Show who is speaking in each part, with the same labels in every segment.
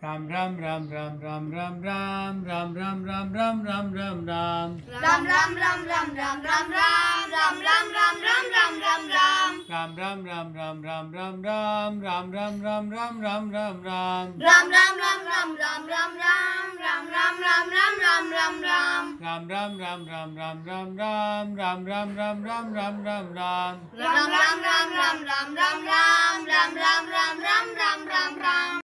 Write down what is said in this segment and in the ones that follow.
Speaker 1: Ram Ram Ram Ram Ram Ram Ram Ram Ram Ram Ram Ram Ram Ram
Speaker 2: Ram ram ram ram ram ram ram ram ram ram ram ram ram ram
Speaker 1: Ram Ram Ram Ram Ram Ram Ram Ram Ram Ram Ram Ram Ram Ram
Speaker 2: ram ram ram ram ram ram ram ram ram ram ram ram ram ram
Speaker 1: Ram Ram Ram Ram Ram Ram Ram Ram Ram Ram Ram Ram Ram Ram
Speaker 2: ram ram ram ram ram ram ram ram ram ram ram ram ram ram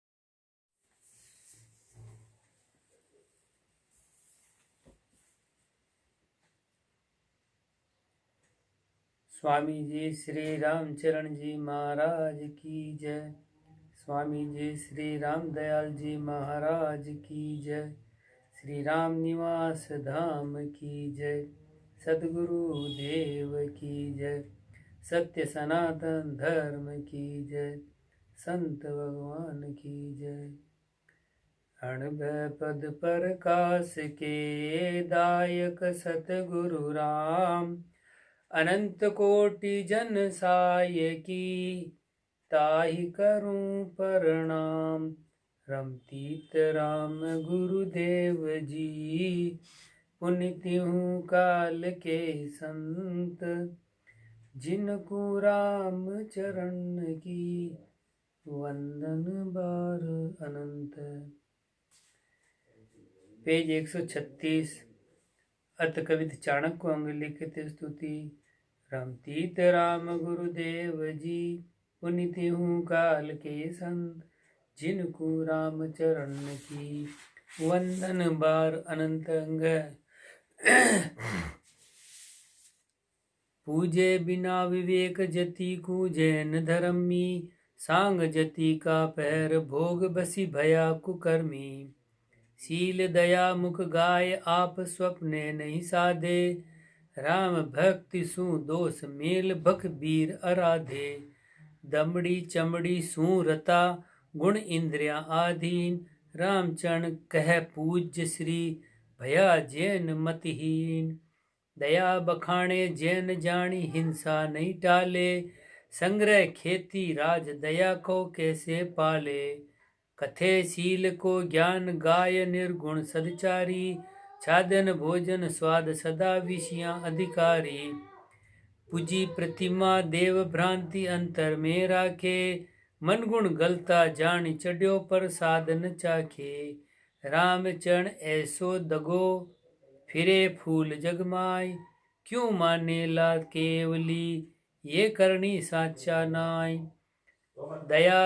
Speaker 1: Swami ji Shri Ramcharan जी महाराज की जय। स्वामी जी श्री राम दयाल जी महाराज की जय। श्री राम निवास धाम की जय। सद्गुरु देव की जय। सत्य सनातन धर्म की जय। संत भगवान की जय। अणभय पद प्रकाश के दायक सतगुरु राम, अनंत कोटि जन साय की ताहि करूं प्रणाम। रमतीत राम गुरुदेव जी, पुनित्यु काल के संत, जिनको राम चरण की वंदन बार अनंत। पेज 136। अत कवित चाणक्य अंग लिखित स्तुति। रमतीत राम गुरुदेव जी, पुनित्यु काल के संत, जिनको राम चरण की वंदन बार अनंत अंग। पूजे बिना विवेक जति कूजे न धर्मी, सांग जति का पैर भोग बसी भया कुकर्मी। शील दया मुख गाय आप स्वप्ने नहीं साधे, राम भक्ति सु दोष मेल भख बीर अराधे। दमड़ी चमड़ी सु रता गुण इंद्रिया आधीन, रामचरण कह पूज्य श्री भया जैन मतिहीन। दया बखाणे जैन जानी हिंसा नहीं टाले, संग्रह खेती राज दया को कैसे पाले। कथे शील को ज्ञान गाय निर्गुण सदचारी, छादन भोजन स्वाद सदा विषया अधिकारी। पूजी प्रतिमा देव भ्रांति अंतर में राखे, मन गुण गलता जानी चढ़्यो पर साधन चाखे। राम चरण ऐसो दगो फिरे फूल जगमाय, क्यों माने ला केवली ये करनी साचा नाय। दया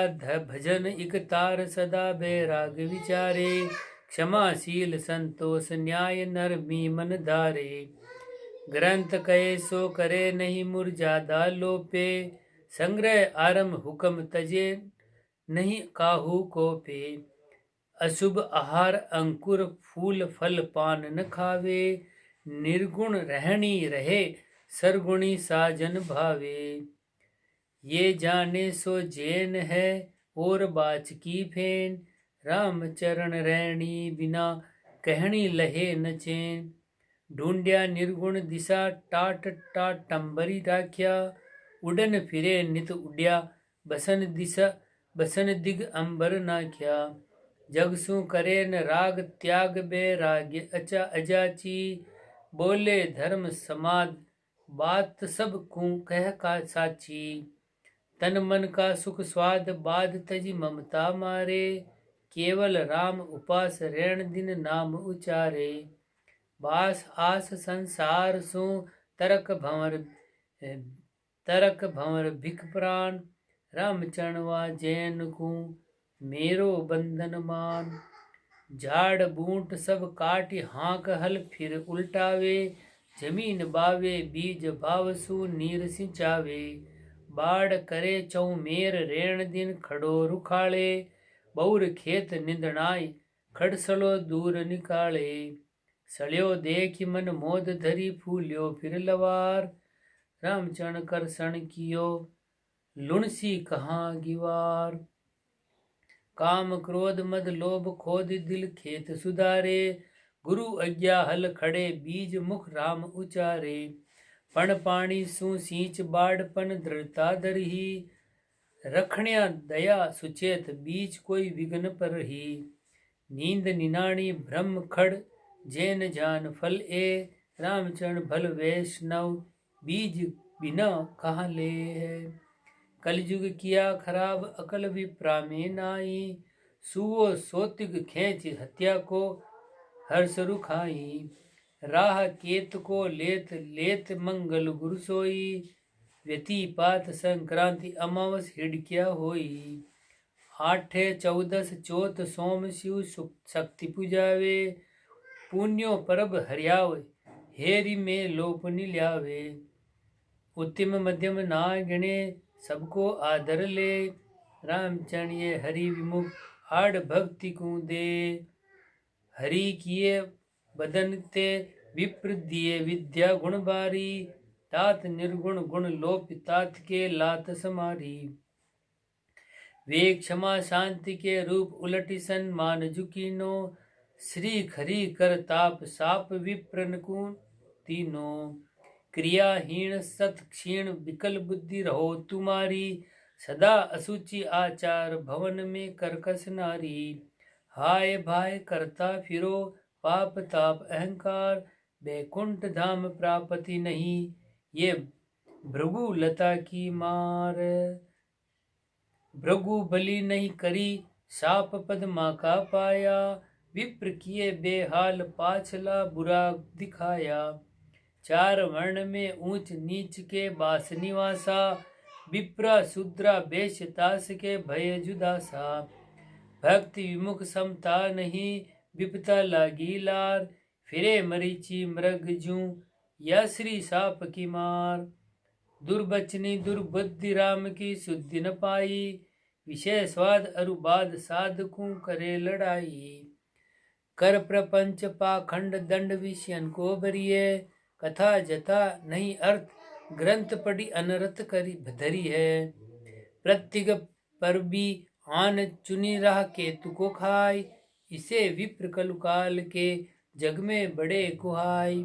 Speaker 1: भजन इक तार सदा बैराग विचारे, क्षमाशील संतोष न्याय नरमी मन धारे। ग्रंथ कहे सो करे नहीं मुरझादा लोपे, संग्रह आरंभ हुक्म तजे नहीं काहू को पे। अशुभ आहार अंकुर फूल फल पान न खावे, निर्गुण रहनी रहे सरगुणी साजन भावे। ये जाने सो जैन है और बाच की फेन, राम चरण रैणी बिना कहनी लहे न चैन। ढूंढ्या निर्गुण दिशा टाट टाटंबरी राख्या, उड़न फिरे नित उड्या बसन दिशा बसन दिग अंबर नाख्या। जग सु करे न राग त्याग बैराग्य अचा अजाची, बोले धर्म समाद बात सब कु कह का साची। तन मन का सुख स्वाद बाध तजी ममता मारे, केवल राम उपास रैण दिन नाम उचारे। बास आस संसार सु तरक भंवर भिख प्राण, राम चरणवा जैन को मेरो बंधन मान। झाड़ बूट सब काटी हाँक हल फिर उल्टावे, जमीन बावे बीज भावसु नीर सिंचावे। बाढ़ करे चौमेर रेण दिन खड़ो रुखाले, बहुर खेत निंदणाय खड़सलो दूर निकाले। सड़ियो देख मन मोद धरी फूल्यो फिर लवार, रामचरण कर सण कियो लुणसी कहाँ गिवार। काम क्रोध मद लोभ खोद दिल खेत सुधारे, गुरु आज्ञा हल खड़े बीज मुख राम उचारे। पण पाणी सु सींच बाढ़पन दृढ़ता दरही, रखण्या दया सुचेत बीच कोई विघ्न पर ही। नींद निनाणी ब्रह्म खड़ जैन जान फल ए। रामचरण भल वैष्णव बीज बिना कहाँ ले है। कलयुग किया खराब अकल विप्रा में नाई। सुवो सोतिक खेच हत्या को हर्ष रुखाई। राह केत को लेत लेत मंगल गुरु सोई। व्यतिपात संक्रांति अमावस हिड़किया होई। आठे चौदस चौथ सोम शिव शक्ति पूजावे। पुण्यो परब हरियाव हेरी में लोप निल्यावे। उत्तम मध्यम ना गिणे सबको आदर ले। रामचरण ये हरि विमुख आड़ भक्ति को दे। हरि किए बदन ते विप्र दिए विद्या गुण बारी। तात निर्गुण गुण लोप तात के लात समारी। वे क्षमा शांति के रूप उलटी सन्मान झुकीनो। श्री खरी कर ताप साप विप्रन को तीनो। क्रियाहीन सत क्षीण विकल बुद्धि रहो तुम्हारी। सदा असुचि आचार भवन में करकस नारी। हाय भाय करता फिरो पाप ताप अहंकार। बैकुंठ धाम प्राप्ति नहीं ये भृगु लता की मार। भृगु बलि नहीं करी साप पद्मा का पाया। विप्र किए बेहाल पाछला बुरा दिखाया। चार वर्ण में ऊंच नीच के बास निवासा। विप्रा शूद्रा बेश तास के भय जुदासा। भक्ति विमुख समता नहीं विपता लागी लार। फिरे मरीची मृग जू या श्री साप की मार। दुर्बचनी दुर्बुद्धि राम की शुद्धि न पाई। विषय स्वाद अरुबाद साधकों करे लड़ाई। कर प्रपंच पाखंड दंड विषयन को बरिए। कथा जथा नहीं अर्थ ग्रंथ पढ़ी अनर्थ करी धरी है। प्रत्येक पर भी आन चुनी राह केतु को खाई। इसे विप्र कलुकाल के जग में बड़े कुहाई।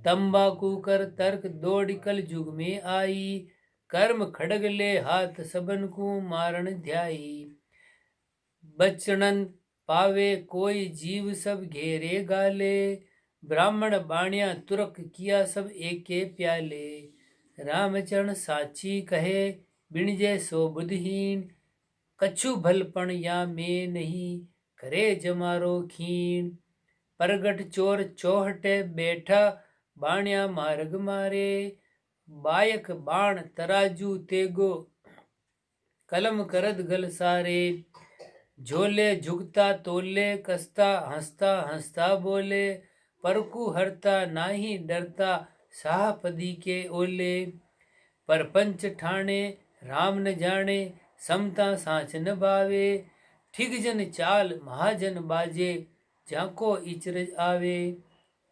Speaker 1: तंबाकू कर तर्क दौड़ कल युग में आई। कर्म खड़ग ले हाथ सबन को मारण ध्याई। बचनन पावे कोई जीव सब घेरे गाले। ब्राह्मण बाणिया तुरक किया सब एके प्याले। रामचरण साची कहे बिन जय सो बुद्धहीन। कछु भलपण या में नहीं करे जमारो खीन। परगट चोर चौहटे बैठा बाणिया मार्ग मारे। बायक बाण तराजू तेगो कलम करद गल सारे। झोले झुकता तोले कसता हंसता हंसता बोले। परकु हरता नाही डरता साहपदी के ओले। परपंच ठाणे राम न जाने समता सांच न भावे। ठिग जन चाल महाजन बाजे जाको इचरज आवे।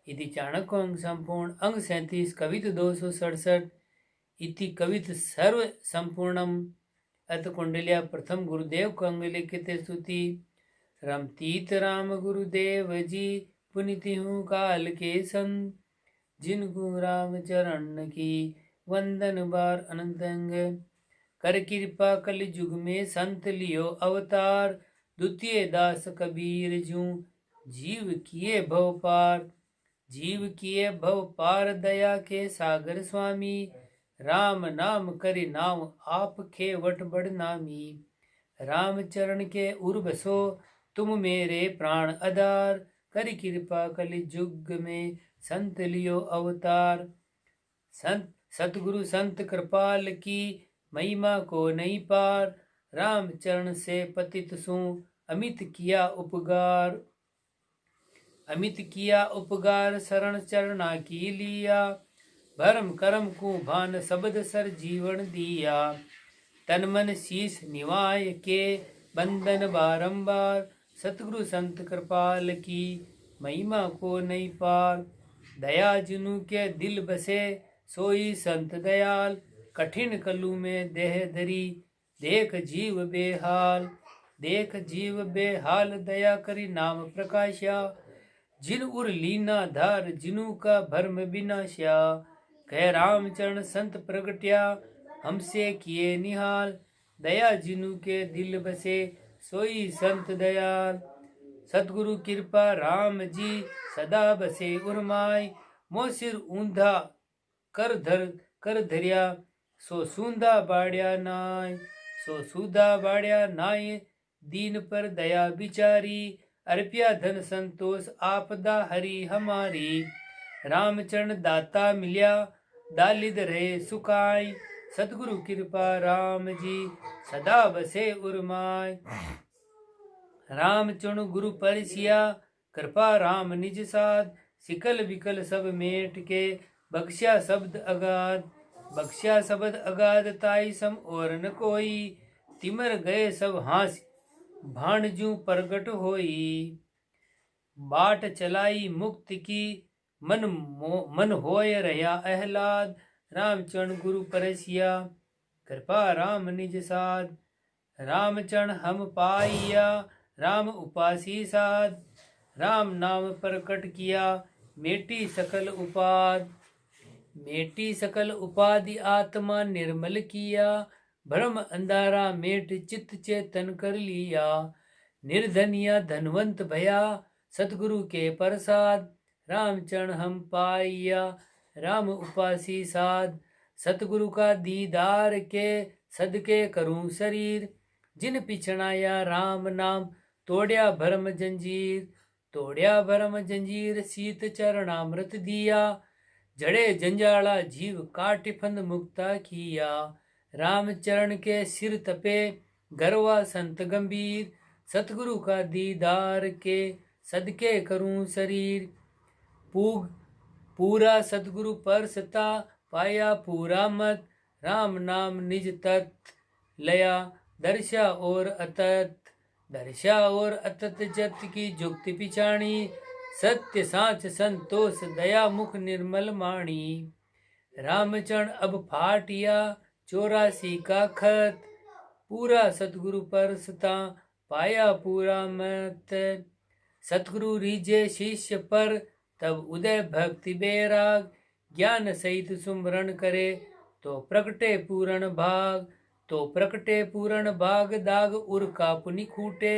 Speaker 1: इति चाणक्य अंग संपूर्ण अंग 37 कवित 267 इति कवित सर्व संपूर्णम। अत कुंडलिया प्रथम गुरुदेव को अंग लिखित स्तुति। रमतीत राम गुरुदेव जी पुनिति हूँ काल के संग। जिनको राम चरण की वंदन बार अनंत अंग। कर कृपा कल युग में संत लियो अवतार। द्वितीय दास कबीर जू जीव किए भव पार। जीव किए भव पार दया के सागर स्वामी। राम नाम करि नाम आप खेवट बड़ नामी। राम चरण के उर बसो तुम मेरे प्राण आधार। करि कृपा कलि युग में संत लियो अवतार। संत सतगुरु संत कृपाल की महिमा को नहीं पार। राम चरण से पतित सु अमित किया उपकार। अमित किया उपकार शरण चरना की लिया। भरम करम को भान शब्द सर जीवन दिया। तन मन शीश निवाय के बंधन बारंबार। सतगुरु संत कृपाल की महिमा को नहीं पार। दया जिनु के दिल बसे सोई संत दयाल। कठिन कलु में देह धरी देख जीव बेहाल। देख जीव बेहाल दया करी नाम प्रकाशा। जिन उर लीना धार जिनु का भरम विनाशा। कह रामचरण संत प्रगट्या हमसे किए निहाल। दया जिनु के दिल बसे सोई संत दयाल। सतगुरु कृपा राम जी सदा बसे उर्माय। मो सिर ऊंधा कर धरिया सो सूंधा बाड़िया नाय। सो सूधा बाड़िया नाय दीन पर दया बिचारी। अर्पिया धन संतोष आपदा हरि हमारी। रामचरण दाता मिलिया दालिद रहे सुखाय। सतगुरु कृपा राम जी सदा बसे उर्माय। राम चुन गुरु परसिया कृपा राम निज साध। सिकल विकल सब मेट के बख्शिया शब्द अगाध। बख्शिया शब्द अगाध ताई सम और न कोई। तिमर गए सब हास भाणजू प्रगट होई। बाट चलाई मुक्ति की मन होय रहा अहलाद। रामचरण गुरु परसिया कृपा राम निज साध। रामचरण हम पाइया राम उपासी साध। राम नाम प्रकट किया मेटी सकल उपाद। मेटी सकल उपाधि आत्मा निर्मल किया। भ्रम अंधारा मेट चित्त चेतन कर लिया। निर्धनिया धनवंत भया सतगुरु के प्रसाद। रामचरण हम पाइया राम उपासी साध। सतगुरु का दीदार के सदके करूं शरीर। जिन पिछड़ाया राम नाम तोड़या भरम जंजीर। तोड़या भरम जंजीर सीत चरणामृत दिया। जड़े जंजाला जीव काट फंद मुक्ता किया। रामचरण के सिर तपे गरवा संत गंभीर। सतगुरु का दीदार के सदके करूं शरीर। पूरा सतगुरु पर सता पाया पूरा मत। राम नाम निज तत् लया दर्शा और अतत। दर्शा और अतत जत की जुक्ति पिछाणी। सत्य साच संतोष दया मुख निर्मल माणी। रामचरण अब फाटिया 84 का खत। पूरा सतगुरु पर सता पाया पूरा मत। सतगुरु रीजे शिष्य पर तब उदय भक्ति बैराग। ज्ञान सहित सुमरण करे तो प्रकटे पूरण भाग। तो प्रकटे पूरण भाग दाग उर का पुनि खूटे।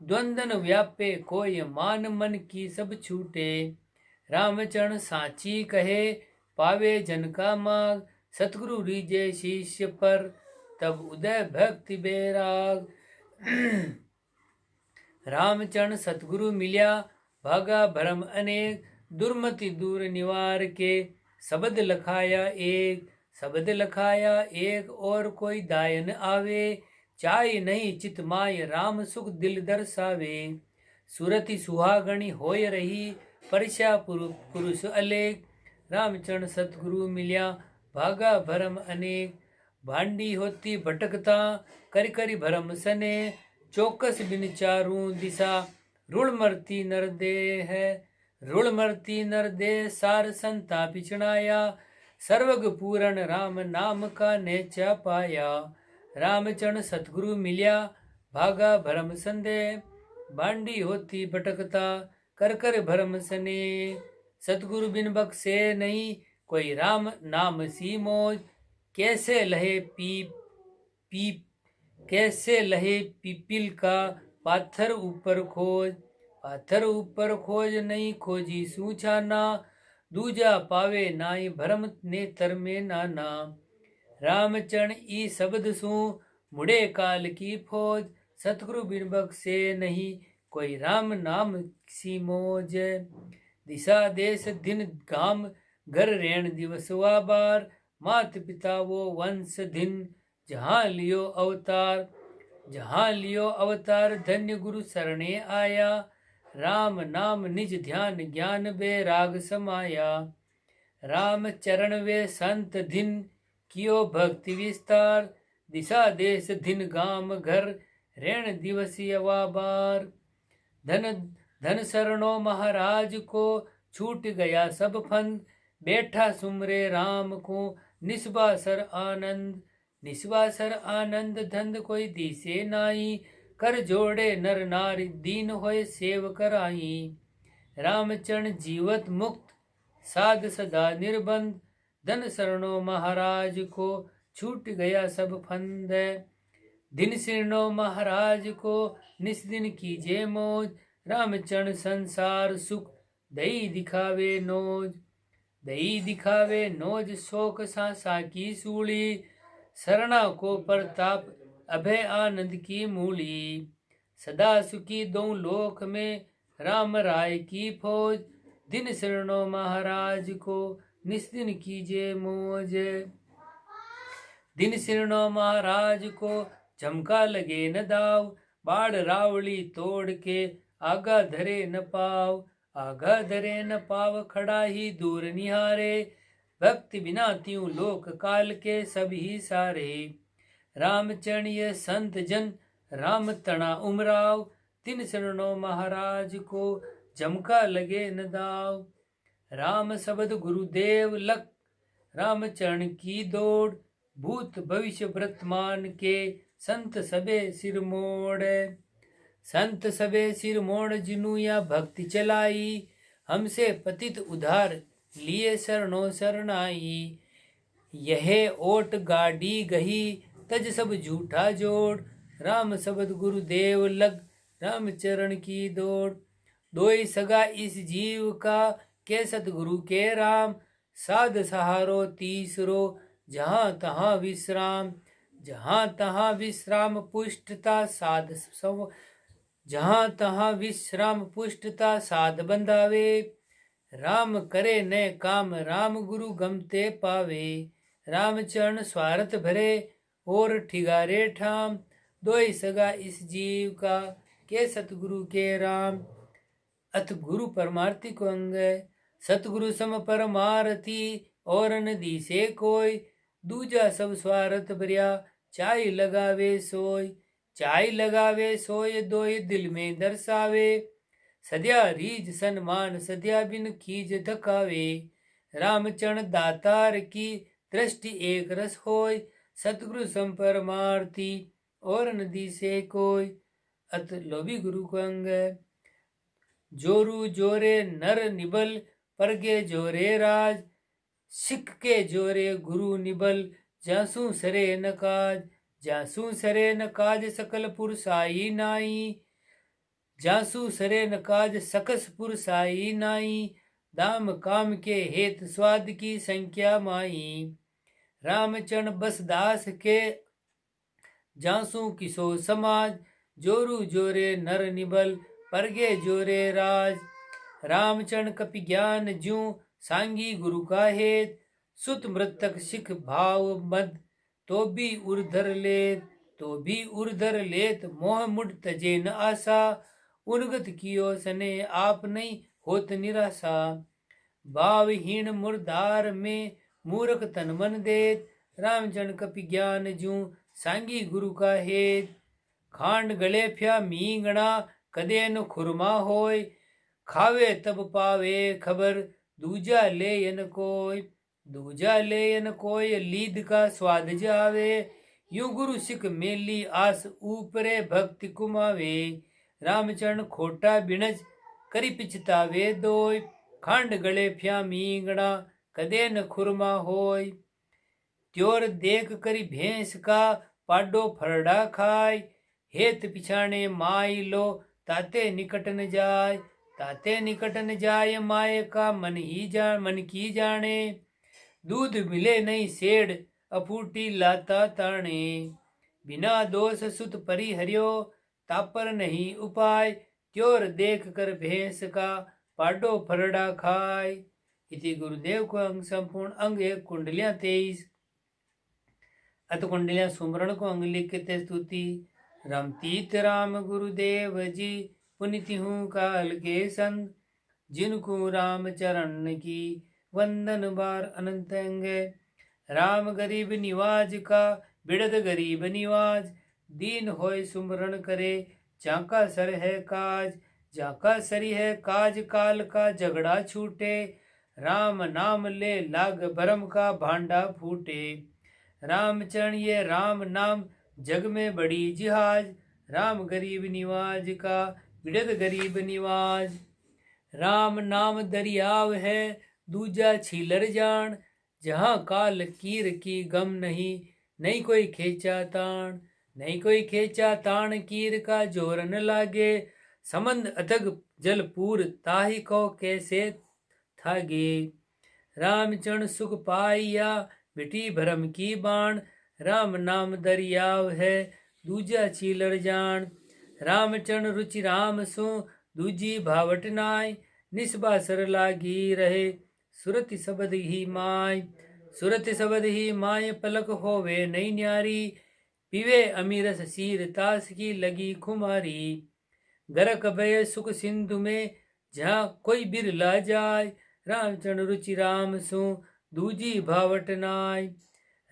Speaker 1: द्वंदन व्यापे कोय मान मन की सब छूटे। रामचरण साची कहे पावे जन का माग। सतगुरु रीजे शिष्य पर तब उदय भक्ति बैराग। रामचरण सतगुरु मिल्या भागा भरम अनेक। दुर्मति दूर निवार के शब्द लखाया एक। शब्द लखाया एक और कोई दाय न आवे। चाय नहीं चित माय राम सुख दिल दर्शावे। सुरति सुहागणी होय रही परस्या पुरुष अलेख। रामचरण सतगुरु मिल्या भागा भरम अनेक। भांडी होती भटकता कर करी भरम सने। चौकस बिन चारू दिशा रुण मरती नर दे है। रुण मरती नर दे सार संता पिछड़ाया। सर्वग पूरण राम नाम का नेचा पाया। रामचरण सतगुरु मिल्या भागा भरम संदेह। भांडी होती भटकता कर कर भरम सने। सतगुरु बिन बख्शे नहीं कोई राम नाम सी मौज। कैसे लहे कैसे लहे पीपिल का पाथर ऊपर खोज। पाथर ऊपर खोज नहीं खोजी सूछाना। दूजा पावे नाई भरम नेतर में नाना। रामचरण ई शब्द सू मुड़े काल की फौज। सतगुरु बिन बख्शे नहीं कोई राम नाम सी मौज। दिशा देश दिन गाम घर रेण दिवस वा बार। मात पिता वो वंश दिन जहाँ लियो अवतार। जहाँ लियो अवतार धन्य गुरु शरणे आया। राम नाम निज ध्यान ज्ञान बैराग समाया। राम चरण वे संत दिन कियो भक्ति विस्तार। दिशा देश दिन गाम घर रेण दिवस यवा बार। धन शरणो महाराज को छूट गया सब फंद। बैठा सुमरे राम को निस्वासर आनंद। निस्वासर आनंद धंध कोई दिसे नाई। कर जोड़े नर नारी दीन होए सेव कराई। रामचरण जीवत मुक्त साध सदा निर्बंध। धन शरणो महाराज को छूट गया सब फंद। दिन सिरनो महाराज को निस दिन कीजे मौज, रामचरण संसार सुख दई दिखावे नोज। दई दिखावे नोज शोक सांसा की सूली, शरणा को प्रताप अभय आनंद की मूली। सदा सुखी दो लोक में राम राय की फौज, दिन शरणो महाराज को निस दिन कीजे मौज। दिन शरणो महाराज को झमका लगे न दाव, बाढ़ रावली तोड़ के आगा धरे न पाव। आगा धरे न पाव खड़ा ही दूर निहारे, भक्ति बिना त्यों लोक काल के सब ही सारे। रामचरण ये संत जन राम तना उमराव, तिन शरणो महाराज को झमका लगे न दाव। राम शब्द गुरुदेव लख, रामचरण की दौड़, भूत भविष्य वर्तमान के संत सबे सिर मोड़। संत सबे सिर मोड़ जिनु या भक्ति चलाई, हमसे पतित उधार लिए शरणों शरणाई। यह ओट गाड़ी गही तज सब झूठा जोड़, राम शब्द गुरुदेव लग रामचरण की दौड़। दोई सगा इस जीव का के सतगुरु के राम, साध सहारो तीसरो जहां तहां विश्राम। जहां तहां विश्राम पुष्टता साध सव, जहां तहां विश्राम पुष्टता साध बंधावे। राम करे न काम राम गुरु गमते पावे, रामचरण स्वार्थ भरे और ठिगारे ठाम। दोई सगा इस जीव का के सतगुरु के राम, अथ गुरु परमार्थी को अंग। सतगुरु सम परमारथी और नदी से कोई, दूजा सब स्वार्थ भरिया चाय लगावे सोय। चाय लगावे सोय दोय दिल में दर्शावे, सद्या रीज सन्मान सद्या बिन खीज धकावे। रामचरण दातार की दृष्टि एक रस होय, सतगुरु सम परमार्थी और नदी से कोई। अत लोभी गुरु को अंग। जोरू जोरे नर निबल परगे जोरे राज, सिख के जोरे गुरु निबल जासू सरे न काज। जासू सरे न काज सकल पुरसाई नाई, जासू सरे न काज सकस पुरसाई नाई। दाम काम के हेत स्वाद की संख्या माई, रामचरण बस दास के जासू किसो समाज। जोरू जोरे नर निबल परगे जोरे राज, रामचरण कपि ज्ञान ज्यों सांगी गुरु का हेत। सुत मृतक सिख भाव मद तो भी उर्धर लेत, तो भी उर्धर लेत मोह मुड तजे न आशा। उनगत कियो सने आप नहीं होत निराशा, भावहीन मुर्दार में मूर्ख तन मन देत। रामचरण कपि ज्ञान ज्यों सांगी गुरु का हेत। खांड गले फ्या मींगणा कदे न खुरमा होय, खावे तब पावे खबर दूजा ले यन कोय। दूजा ले यन कोय लीद का स्वाद जावे, यूं गुरु सिख मेली आस ऊपरे भक्ति कुमावे। रामचरण खोटा बिणज करी पिछतावे दोय, खांड गले फ्या मींगणा कदे न खुरमा होय। त्योर देख करी भैंस का पाडो फरड़ा खाय, हेत पिछाणे माई लो ताते निकट न जाय। ताते निकट न जाय माए का मन की जाने, दूध मिले नहीं सेड़ अफूटी लाता ताणे। बिना दोष सुत परिहर्यो तापर नहीं उपाय, त्योर देख कर भैंस का पाडो फरड़ा खाय। इति गुरुदेव को अंग संपूर्ण अंग एक कुंडलियां 23। अत कुंडलियां सुमरण को अंग लिखते स्तुति। रमतीत राम गुरुदेव जी, पुनिति हूँ काल के संग। जिनको राम चरण की वंदन बार अनंत अंग। राम गरीब निवाज का बिड़द गरीब निवाज, दीन होय सुमरण करे जाका सर है काज। जाका सरी है काज काल का झगड़ा छूटे, राम नाम ले लाग भरम का भांडा फूटे। रामचरण ये राम नाम जग में बड़ी जिहाज, राम गरीब निवाज का बिड़द गरीब निवाज। राम नाम दरियाव है दूजा छीलर जान, जहाँ काल कीर की गम नहीं, नहीं कोई खेचा तान। नहीं कोई खेचा ताण कीर का जोर न लागे, समंद अथग जलपूर ताहि को कैसे थागे। रामचरण सुख पाइया मिटी भरम की बाण, राम नाम दरियाव है दूजा चीलर जान। रामचरण रुचि राम सो दूजी भावट नाय, निस्बासर लागी रहे सुरति सबद ही माय। सुरति सबद ही माय पलक होवे नई न्यारी, पीवे अमीरस सीर तास की लगी खुमारी। गरक भय सुख सिंधु में जहाँ कोई बिरला जाय, रामचरण रुचि राम सो दूजी भावट नाय।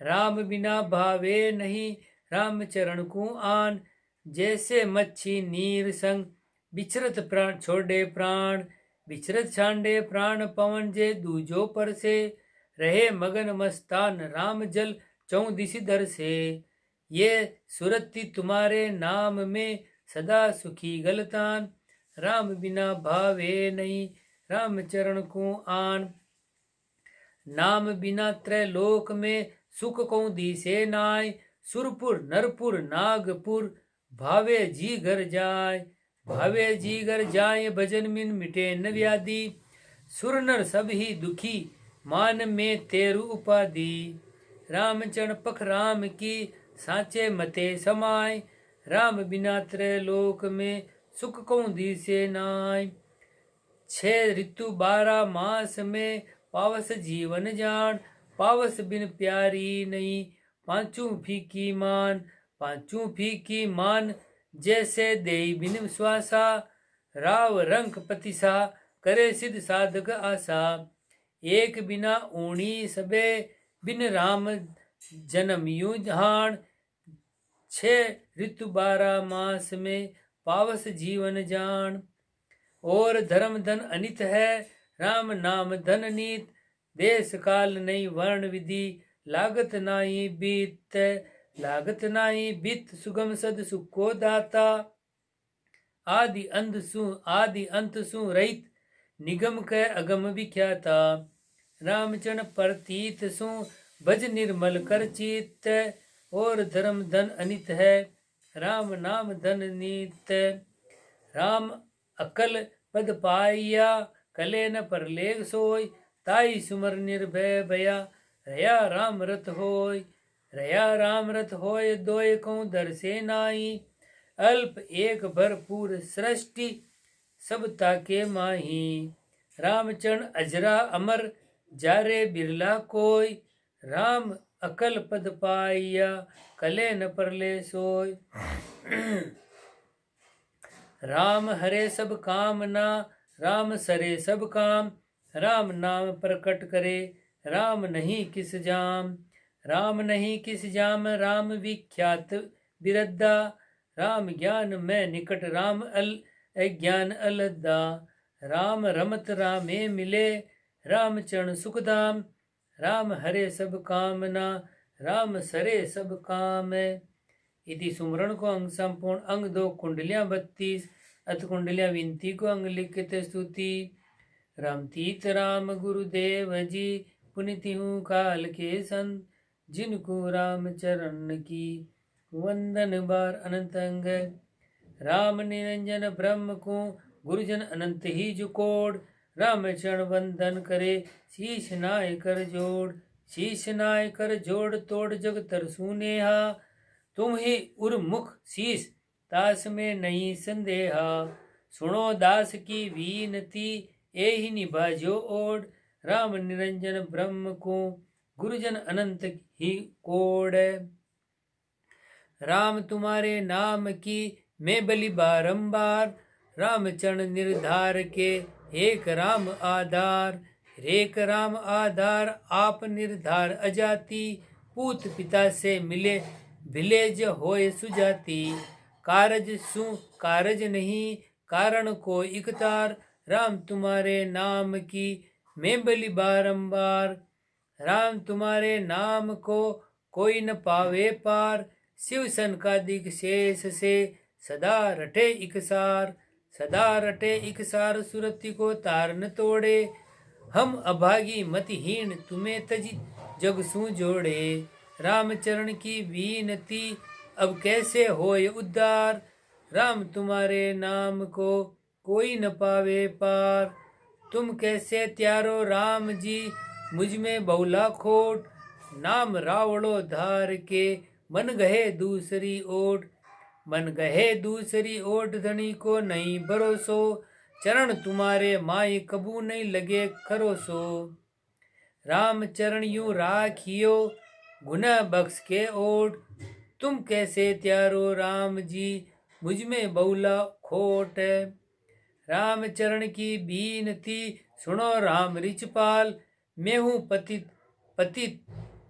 Speaker 1: राम बिना भावे नहीं राम चरण को आन, जैसे मच्छी नीर संग बिचरत प्राण छोड़े प्राण। बिचरत छांडे प्राण पवन जे दूजो पर से, रहे मगन मस्तान राम जल चौदिश दर से। ये सुरति तुम्हारे नाम में सदा सुखी गलतान, राम बिना भावे नहीं राम चरण को आन। नाम बिना त्रैलोक में सुख को दिसे नाय, सुरपुर नरपुर नागपुर भावे जी घर जाय। भावे जी घर जाय भजन मिन मिटे न व्याधि, सुर नर सब ही दुखी मान में तेरु उपाधि। रामचरण पख राम की साचे मते समाय, राम बिना त्रैलोक में सुख को दिसे नाय। 6 ऋतु 12 मास में पावस जीवन जान, पावस बिन प्यारी नहीं पांचू फीकी मान। पांचू फीकी मान जैसे देई बिन विश्वासा, राव रंक पतिसा करे सिद्ध साधक आशा। एक बिना ऊणी सबे बिन राम जन्म यूं जहान, 6 ऋतु 12 मास में पावस जीवन जान। और धर्म धन अनित है राम नाम धन नीत, देश काल नहीं वर्ण विधि लागत नाई बीत। लागत नाई बीत सुगम सद सुख को दाता, आदि अंत सु रहित निगम कै अगम विख्याता। रामचरण प्रतीत सु भज निर्मल कर चित, और धर्म धन अनित है राम नाम धन नीत। राम अकल पद पाइया कले न परलेग सोय, ताई सुमर निर्भय भया रया राम रत होय। रया राम रत होय दोय को दर से नाई, अल्प एक भरपूर सृष्टि सब ताके माही। रामचरण अजरा अमर जारे बिरला कोय, राम अकल पद पाइया कले न परले सोय। राम हरे सब कामना राम सरे सब काम, राम नाम प्रकट करे राम नहीं किस जाम। राम नहीं किस जाम राम विख्यात बिरद्दा, राम ज्ञान में निकट राम अज्ञान अलद्दा। राम रमत रामे मिले राम चरण सुखधाम, राम हरे सब कामना राम सरे सब काम। इति सुमरण को अंग संपूर्ण अंग 2 कुंडलियां 32 अथ कुंडलियां विनती को अंग लिखित स्तुति। राम तीत राम गुरुदेव जी पुनिति हूँ काल के संत, जिनको राम चरण की वंदन बार अनंत अंग। राम निरंजन ब्रह्म को गुरुजन अनंत ही जुकोड़, राम चरण वंदन करे शीश नाय कर जोड़। शीश नाय कर जोड़ तोड़ जग तरसू नेहा, तुम ही उर्मुख शीश तास में नहीं संदेहा। सुनो दास की वीनती एहि निभाजो ओढ़, राम निरंजन ब्रह्म को गुरुजन अनंत ही कोड। राम तुम्हारे नाम की मैं बलि बारंबार, राम चरण निर्धार के एक राम आधार। एक राम आधार आप निर्धार अजाति, पूत पिता से मिले भिलेज होए सुजाति। कारज सु कारज नहीं कारण को इकतार, राम तुम्हारे नाम की मैं बलि बारंबार। राम तुम्हारे नाम को कोई न पावे पार, शिव सनकादिक शेष से सदा रटे इकसार। सदा रटे इकसार सुरति को तार न तोड़े, हम अभागी मतिहीन तुम्हें तज जग सु जोड़े। रामचरण की बीनती अब कैसे होए उद्धार। राम तुम्हारे नाम को कोई न पावे पार। तुम कैसे त्यारो राम जी मुझ में बहुला खोट। नाम रावड़ो धार के मन गहे दूसरी ओट। मन गहे दूसरी ओट धनी को नहीं भरोसो। चरण तुम्हारे माई कबू नहीं लगे खरोसो। राम चरण यूं राखियो गुना बख्श के ओट। तुम कैसे त्यारो राम जी मुझ में बहुला खोट। राम चरण की बीनती सुनो राम रिचपाल। मैं हूँ पतित पतित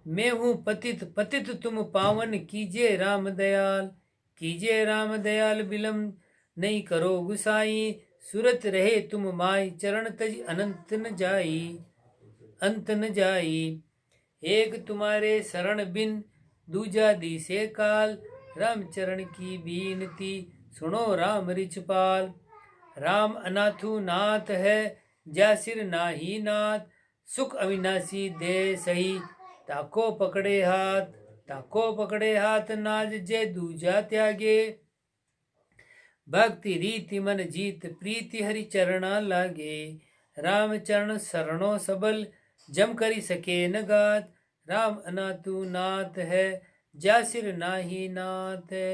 Speaker 1: मैं हूँ पतित पतित तुम पावन कीजिए राम दयाल। कीजिए राम दयाल विलम्ब नहीं करो गुसाई। सुरत रहे तुम माई चरण तज अनंत न जाई अंत न जाई। एक तुम्हारे शरण बिन दूजा दिसे काल। राम चरण की बीनती सुनो राम रिचपाल। राम अनाथु नाथ है जासिर नाही नाथ। सुख अविनाशी दे सही ताको पकड़े हाथ। ताको पकड़े हाथ नाज जे दूजा त्यागे। भक्ति रीति मन जीत प्रीति हरि चरणा लागे। राम चरण शरणो सबल जम करी सके न गात। राम अनाथु नाथ है जासिर नाही नाथ है।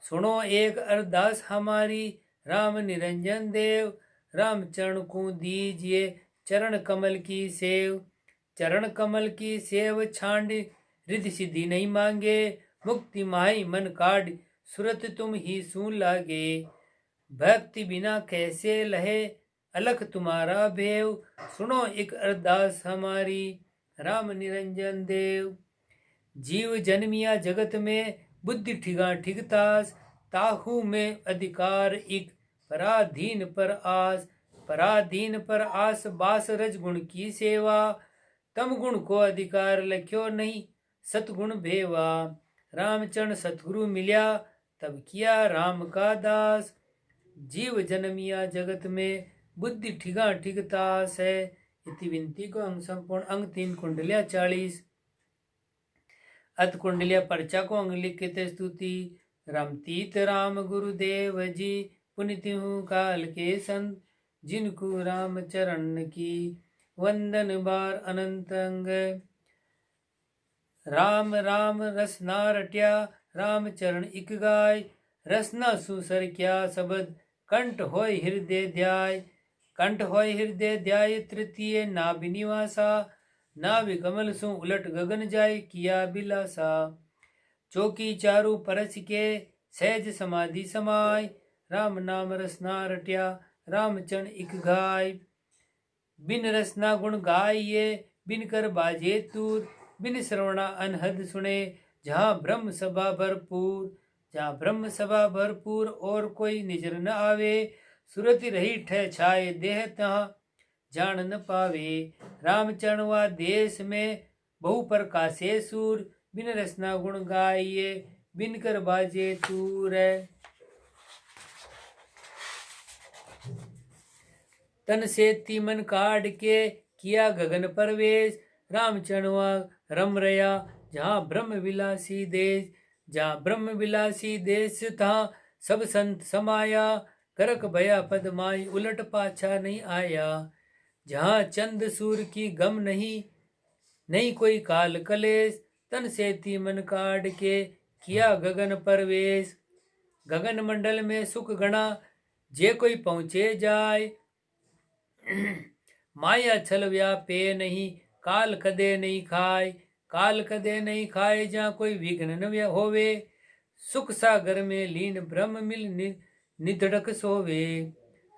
Speaker 1: सुनो एक अरदास हमारी राम निरंजन देव। राम चरण को दीजिए चरण कमल की सेव। चरण कमल की सेव छांड रिद्धि सिद्धि नहीं मांगे। मुक्ति माही मन काढ़ सुरत तुम ही सुन लागे। भक्ति बिना कैसे लहे अलख तुम्हारा भेव। सुनो एक अरदास हमारी राम निरंजन देव। जीव जन्मिया जगत में बुद्धि ठिगा ठिगतास। ताहू में अधिकार इक पराधीन पर आस। पराधीन पर आस बास रज गुण की सेवा। तम गुण को अधिकार लख्यो नहीं सतगुण भेवा। रामचरण सतगुरु मिल्या तब किया राम का दास। जीव जन्मिया जगत में बुद्धि ठिगा ठिगतास है। इति विनती को अंग संपूर्ण अंग 3 कुंडलिया 40। अत कुंडलिया पर्चा को अंग लिखित स्तुति। रमतीत राम गुरुदेव जी पुनित हूँ काल के संत। जिनको राम चरण की वंदन बार अनंत अंग। राम राम रसना रट्या राम चरण इक गाय। रसना सुसर क्या शब्द कंठ होय हृदय ध्याय। कंठ होय हृदय ध्याय तृतीय नाभि निवासा। नाभि कमल सु उलट गगन जाय किया बिलासा। चौकी चारु परस के सहज समाधि समाय। राम नाम रसना रट्या राम चरण इक गाय। बिन रसना गुण गाइये बिन कर बाजे तूर। बिन श्रवणा अनहद सुने जहाँ ब्रह्म सभा भरपूर। जहाँ ब्रह्म सभा भरपूर और कोई निजर न आवे। सुरति रही ठह छाए देह तहाँ जान न पावे। रामचरण वा देश में बहु प्रकाशे सूर। बिन रसना गुण गाइये बिन कर बाजे तूर। तन से तीमन काढ़ के किया गगन प्रवेश। रामचरण वा रम रया जहाँ ब्रह्म विलासी देश। जहाँ ब्रह्म विलासी देश तहाँ सब संत समाया। करक भया पद माई उलट पाछा नहीं आया। जहाँ चंद सूर की गम नहीं कोई काल कलेश। तन से तीमन काढ़ के किया गगन प्रवेश। गगन मंडल में सुख गणा जे कोई पहुँचे जाय। माया छल व्यापे नहीं काल कदे नहीं खाए। काल कदे नहीं खाए जहाँ कोई विघ्न न होवे। सुख सागर में लीन ब्रह्म मिल निधड़क सोवे।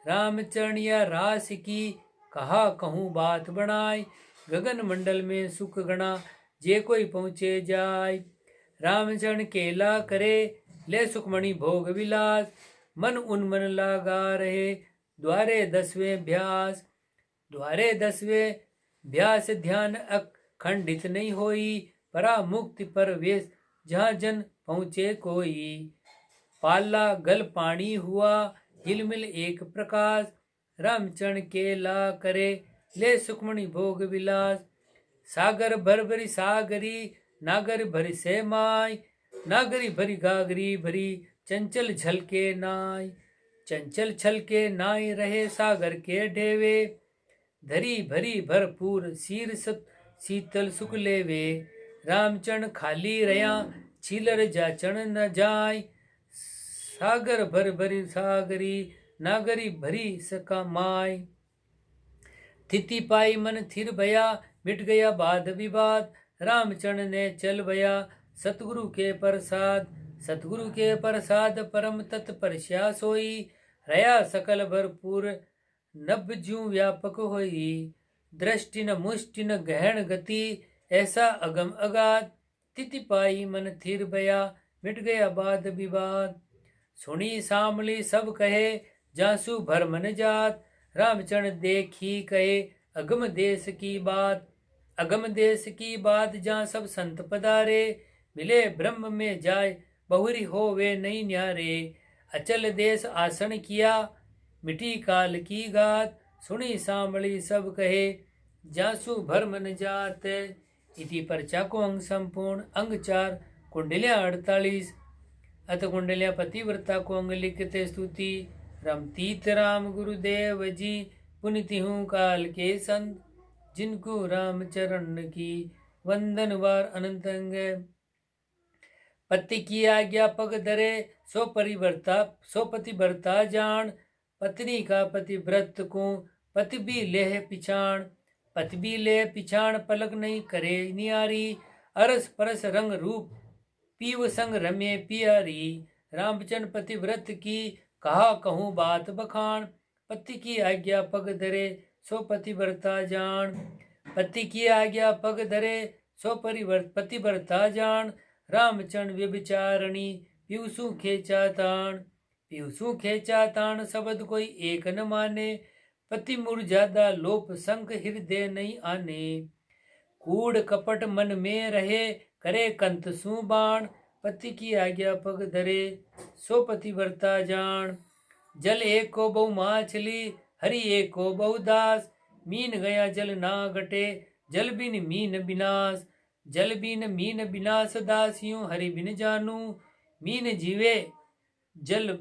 Speaker 1: रामचरणिया रास की कहा कहूँ बात बनाए। गगन मंडल में सुख गणा जे कोई पहुँचे जाय। रामचरण केला करे ले सुखमणि भोग विलास। मन उन्मन लागा रहे द्वारे 10वें भ्यास। द्वारे 10वें भ्यास ध्यान अखंडित नहीं होई। परा मुक्ति परवेश जहाँ जन पहुँचे कोई। पाला गल पानी हुआ हिलमिल एक प्रकाश। रामचरण केला करे ले सुखमणि भोग विलास। सागर भर भरी सागरी नागर भरी से माय। नागरी भरी घाघरी भरी चंचल छलके नाय, चंचल छलके नाय रहे सागर के ढेवे, धरी भरी भरपूर शीर शीतल सुख लेवे, रामचरण खाली रया छीलर जाचण न जाय, सागर भर भरी सागरी नागरी भरी सका माय, थिति पाई मन थिर भया मिट गया वाद विवाद, रामचरण ने चल भया सतगुरु के प्रसाद, सतगुरु के प्रसाद परम तत्परस्या सोई, रया सकल भरपूर नभ ज्यों व्यापक होई, दृष्टि न मुष्टि न गहन गति ऐसा अगम अगाध, तिथि पाई मन थिर भया मिट गया वाद विवाद, सुनी सामली सब कहे जासु भर मन जात, रामचरण देखी कहे अगम देश की बात, अगम देश की बात जहाँ सब संत पधारे, मिले ब्रह्म में जाय बहुरी हो वे नहीं न्यारे, अचल देश आसन किया मिटी काल की गात, सुनी सांभली सब कहे जासु भर मन जात। इति पर्चा को अंग संपूर्ण। अंग 4 कुंडलियां 48। अत कुंडलियां पतिव्रता को अंग लिखते स्तुति। रमतीत राम गुरुदेव जी पुनिति हूँ काल के संत, जिनको राम चरण की वंदन वार अनंत अंग। पति की आज्ञा पग धरे सो पतिव्रता जान, पत्नी का पतिव्रत को पति भी लेह पिछाण, पति भी ले पिछाण पलक नहीं करे नियारी, अरस परस रंग रूप पीव संग रमे पियारी, रामचंद्र पतिव्रत की कहा कहूँ बात बखान, पति की आज्ञा पग धरे सो पतिव्रता जान, पति की आज्ञा पग धरे सो पतिव्रता जान, रामचंद्र व्यभिचारणी पीयूसु खेचा तान, पीयूसु खेचा तान शब्द कोई एक न माने, पति मुरझादा लोप संक हृदय नहीं आने, कूड़ कपट मन में रहे करे कंत सु बाण, पति की आज्ञा पग धरे सो पतिव्रता जान, जल एक को बहु माछली हरि एक को बहु दास, मीन गया जल ना घटे जल बिन मीन विनाश, जल बिन मीन विनाश दासियों हरि बिन जानू, मीन जीवे जल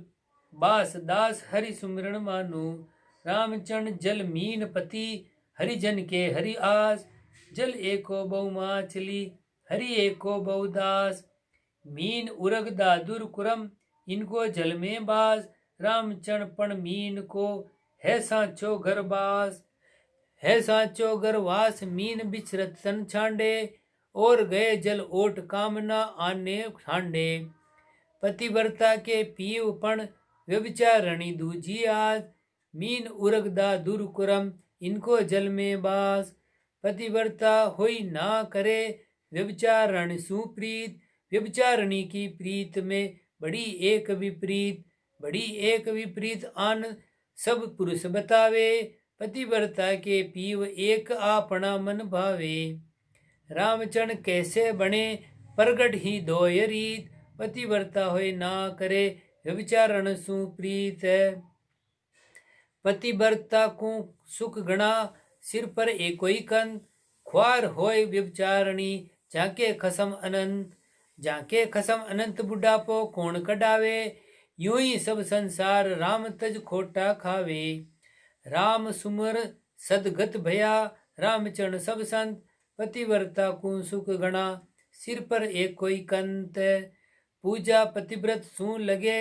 Speaker 1: बास दास हरि सुमिरन मानू, रामचंद्र जल मीन पति हरिजन के हरि आस, जल एको बहु माछली हरि एको बहु दास, मीन उरग दादुर कुरम इनको जल में बास, रामचंद्र पण मीन को है सांचो घर बास, है सांचो घर वास, मीन बिचरत तन छांडे और गए जल ओट कामना आने छांडे, पतिव्रता के पीव पण व्यभिचारणी दूजी आज, मीन उरगदा दुर्कुरम इनको जल में बास, पतिव्रता होई ना करे व्यभिचारण सुप्रीत, व्यभिचारणी की प्रीत में बड़ी एक विपरीत, बड़ी एक विपरीत आन सब पुरुष बतावे, पतिव्रता के पीव एक आपना मन भावे, रामचंद्र कैसे बने प्रगट ही दोय रीत, पतिव्रता होय ना करे व्यभिचारण सुप्रीत, पतिव्रता को सुख गणा सिर पर एकोई कंत, ख्वार होय व्यभिचारणी जाके खसम अनंत, जाके खसम अनंत बुढ़ापो कौन कडावे, यूं ही सब संसार राम तज खोटा खावे, राम सुमर सदगत भया रामचरण सब संत, पतिव्रता को सुख गणा सिर पर एक कोई कंत, पूजा पतिव्रत सु लगे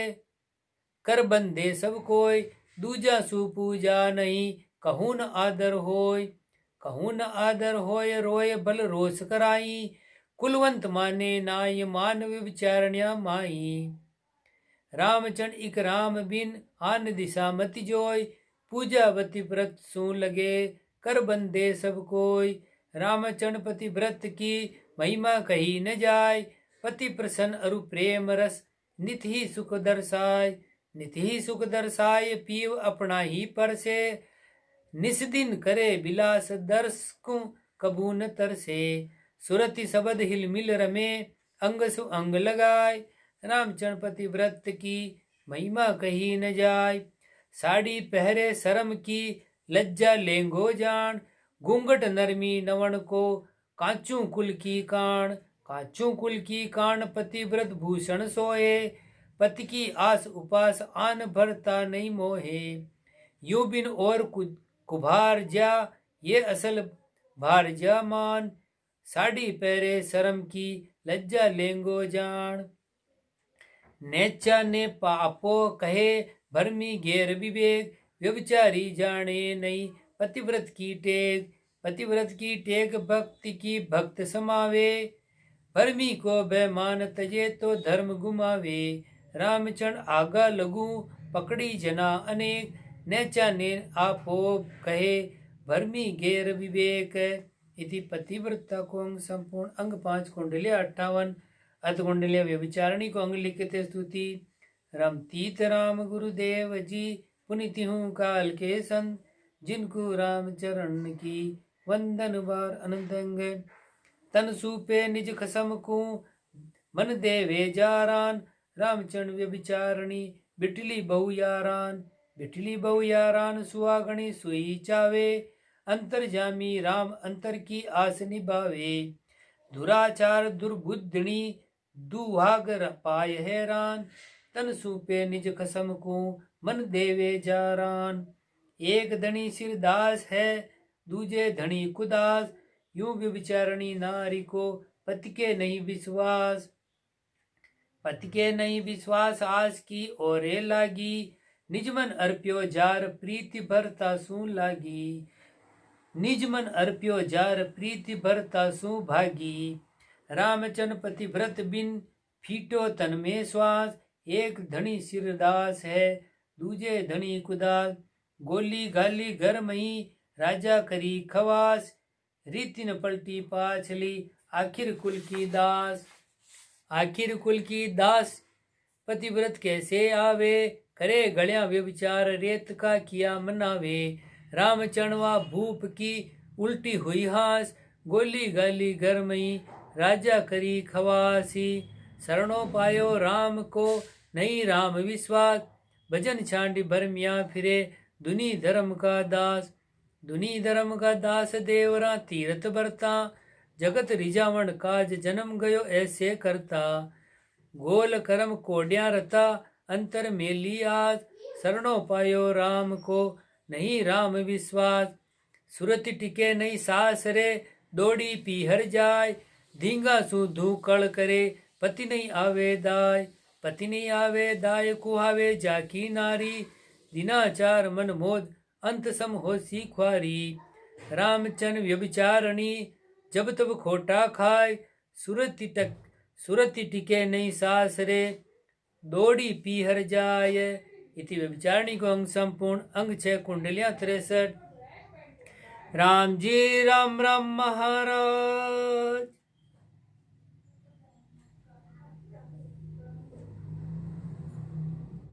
Speaker 1: कर बंदे सब कोई, दूजा सु पूजा नहीं कहूँ न आदर होय, कहूँ न आदर होय रोय बल रोष कराई, कुलवंत माने नाय मानव विचारण्या माई, रामचंद्र इक राम बिन आन दिशा मति जोय, पूजा पतिव्रत सु लगे कर बंदे सब कोई, रामचंद्र पतिव्रत की महिमा कही न जाय, पति प्रसन्न अरु प्रेम रस नित ही सुख दर्शाय, नित ही सुख दर्शाय पीव अपना ही परसे, निस्दिन करे बिलास दर्श को कबू न तरसे, सुरति सबद हिल मिल रमे अंग सु अंग लगाय, रामचंद्र पतिव्रत की महिमा कही न जाय, साड़ी पहरे शर्म की लज्जा लेंगो जान, घूंघट नरमी नवण को कांचू कुल की कान, काचू कुल की कान पतिव्रत भूषण सोए, पति की आस उपास आन भरता नहीं मोहे। यू बिन और कुभार जा ये असल भार जा मान, साड़ी पहरे शर्म की लज्जा लेंगो जान। नेचा ने पापो कहे भरमी घेर विवेक, व्यभिचारी जाने नहीं पतिव्रत की टेक। पतिव्रत की टेक भक्ति की भक्त समावे, भरमी को बेमान तजे तो धर्म गुमावे। रामचंद्र आगा लगू पकड़ी जना अनेक, नेचा ने आपो कहे भरमी घेर विवेक। इति पतिव्रता को अंग संपूर्ण अंग 5 कुंडलिया 58 अतकुंडलिया व्यभिचारिणी को अंग लिखते स्तुति। रमतीत राम गुरुदेव जी पुनिति हूँ काल के संत, जिनको राम चरण की वंदन बार अनंत अंग। तन सूपे निज खसम को मन देवे जारान, रामचंद्र व्यभिचारिणी बिटली बहु यारान। बिटली बहु यारान सुहागणी सुई चावे, अंतर जामी राम अंतर की आस निभावे। दुराचार दुर्बुद्धि दुहागर पाय हैरान, तन सूपे निज खसम को मन देवे जारान। एक धनी सिरदास है दूजे धनी कुदास, यूं व्यभिचारिणी नारी को पति के नहीं विश्वास। पति के नहीं विश्वास आस की ओरे लागी, निज मन अर्प्यो जार प्रीति भरता सू लागी। निज मन अर्प्यो जार प्रीति भरता सू भागी। रामचंद्र पतिव्रत बिन फीटो तन में श्वास, एक धनी सिरदास है दूजे धनी कुदास। गोली गाली घर मही राजा करी खवास, रीति न पलटी पाछली आखिर कुल की दास। आखिर कुल की दास पतिव्रत कैसे आवे, करे गलिया व्यभिचार रेत का किया मनावे। रामचंद्र भूप की उल्टी हुई हास, गोली गाली घर मई राजा करी खवासी। शरणों पायो राम को नहीं राम विश्वास, भजन छांडी भरमिया फिरे दुनी धर्म का दास। दुनी धर्म का दास देवरा तीरथ बरता, जगत रिजावण काज जन्म गयो ऐसे करता। गोल करम कोड्या रता अंतर मेली आज, शरणों पायो राम को नहीं राम विश्वास। सुरति टिके नहीं सास रे दौड़ी पीहर जाय, धींगा सु धूकड़ करे पति नहीं आवे दाय। पति नहीं आवे दाय कुहावे जाकी नारी, दिनाचार मन मोद अंत सम हो सीख्वारी। रामचंद्र व्यभिचारिणी जब तब खोटा खाए, सुरति टिके नहीं सास रे दौड़ी पीहर जाय। इति व्यभिचारिणी को अंग संपूर्ण अंग 6 कुंडलियां 63। राम जी राम राम महाराज।